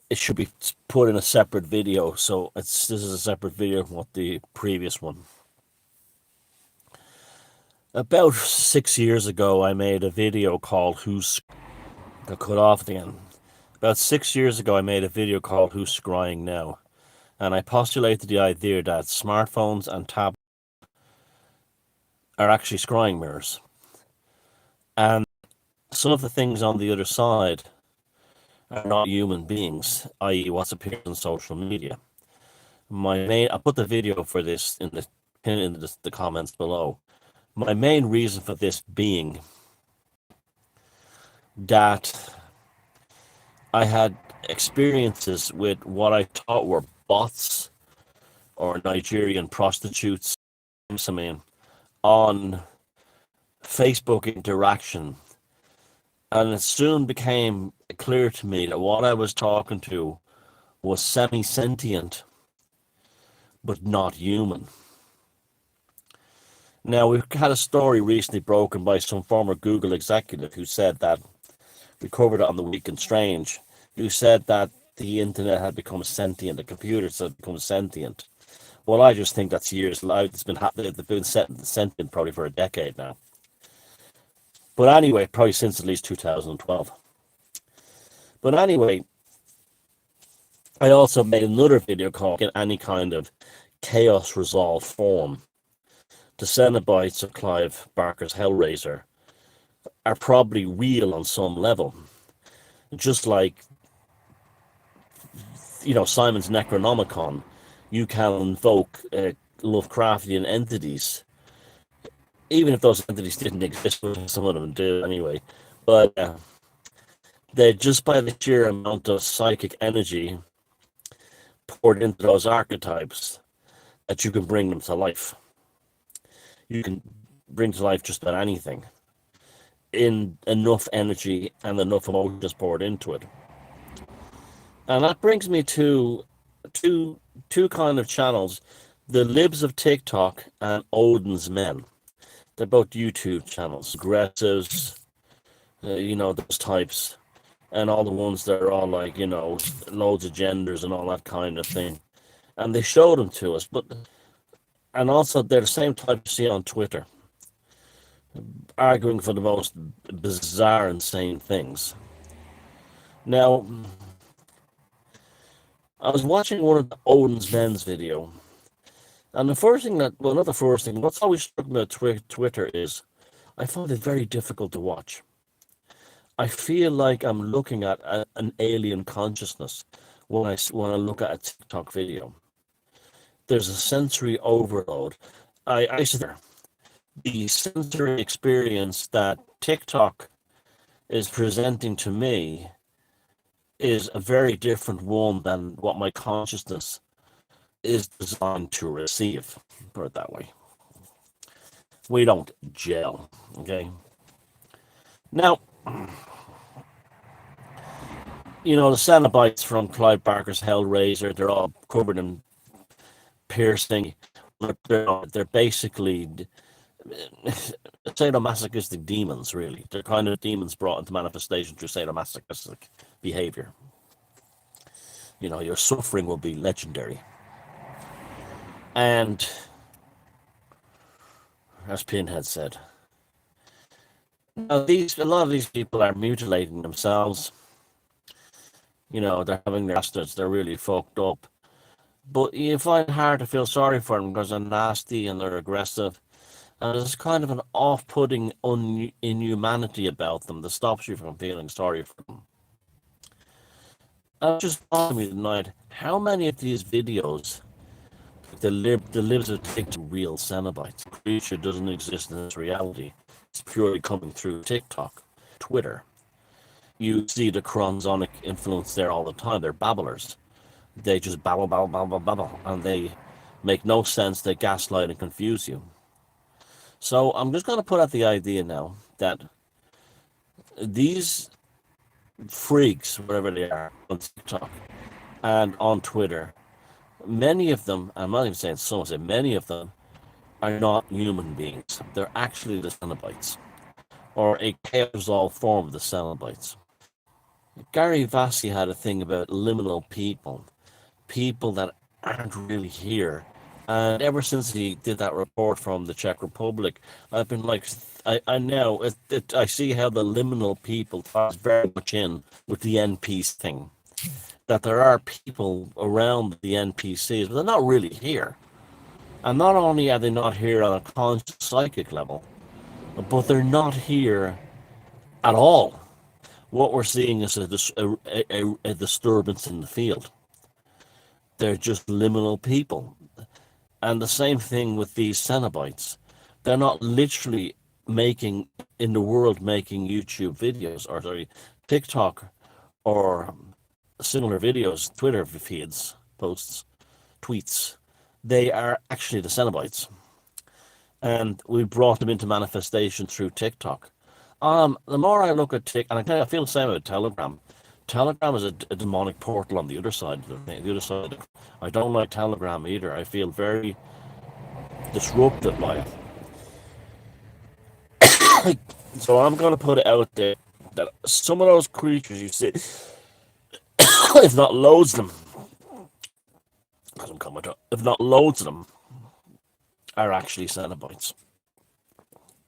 it should be put in a separate video. So this is a separate video from what the previous one. About 6 years ago, I made a video called "Who's Got cut off again." About 6 years ago, I made a video called "Who's Scrying Now," and I postulated the idea that smartphones and tablets are actually scrying mirrors, and some of the things on the other side are not human beings, i.e., what's appeared on social media. I put the video for this in the comments below. My main reason for this being that I had experiences with what I thought were bots or Nigerian prostitutes, I mean, on Facebook interaction. And it soon became clear to me that what I was talking to was semi-sentient, but not human. Now, we've had a story recently broken by some former Google executive who said that, we covered it on The Week in Strange, who said that the internet had become sentient, the computers had become sentient. Well, I just think that's years. They've been sentient probably for a decade now. But anyway, probably since at least 2012. But anyway, I also made another video called "In Any Kind of Chaos Resolve Form." The Cenobites of Clive Barker's Hellraiser are probably real on some level. Just like, Simon's Necronomicon, you can invoke Lovecraftian entities, even if those entities didn't exist, some of them do anyway. But they're just by the sheer amount of psychic energy poured into those archetypes that you can bring them to life. You can bring to life just about anything in enough energy and enough emotions poured into it. And that brings me to two kind of channels: the Libs of TikTok and Odin's Men. They're both YouTube channels, aggressives, those types, and all the ones that are all like, loads of genders and all that kind of thing. And they show them to us, and also they're the same type you see on Twitter, arguing for the most bizarre, insane things. Now, I was watching one of the Odin's Men's video, and the first thing not the first thing, what's always struck me about Twitter is I find it very difficult to watch. I feel like I'm looking at an alien consciousness when I look at a TikTok video. There's a sensory overload. I said the sensory experience that TikTok is presenting to me is a very different one than what my consciousness is designed to receive. Put it that way. We don't gel, okay? Now, the Cenobites from Clive Barker's Hellraiser, they're all covered in piercing. They're basically sadomasochistic demons, really. They're kind of demons brought into manifestation through sadomasochistic behavior. Your suffering will be legendary. And as Pinhead said, now a lot of these people are mutilating themselves. They're having their bastards. They're really fucked up. But you find it hard to feel sorry for them because they're nasty and they're aggressive. And there's kind of an off-putting inhumanity about them that stops you from feeling sorry for them. And it just bothered me tonight, how many of these videos, the libs of TikTok, real Cenobites, the creature doesn't exist in its reality. It's purely coming through TikTok, Twitter. You see the chronic influence there all the time. They're babblers. They just babble, babble, babble, babble, and they make no sense. They gaslight and confuse you. So I'm just going to put out the idea now that these freaks, whatever they are, on TikTok and on Twitter, many of them, I'm not even saying some, I say many of them, are not human beings. They're actually the Cenobites, or a chaos-resolved form of the Cenobites. Gary Vassi had a thing about liminal people, people that aren't really here. And ever since he did that report from the Czech Republic, I've been like, I now I see how the liminal people ties very much in with the NPC thing. That there are people around the NPCs, but they're not really here. And not only are they not here on a conscious psychic level, but they're not here at all. What we're seeing is a disturbance in the field. They're just liminal people. And the same thing with these Cenobites. They're not literally making, in the world, making YouTube videos, or sorry, TikTok or similar videos, Twitter feeds, posts, tweets. They are actually the Cenobites. And we brought them into manifestation through TikTok. The more I look at TikTok, and I kind of feel the same about Telegram. Telegram is a demonic portal on the other side of the thing. The other side, I don't like Telegram either. I feel very disrupted by it. So I'm going to put it out there that some of those creatures you see, if not loads of them, because I'm coming to, if not loads of them, are actually Cenobites.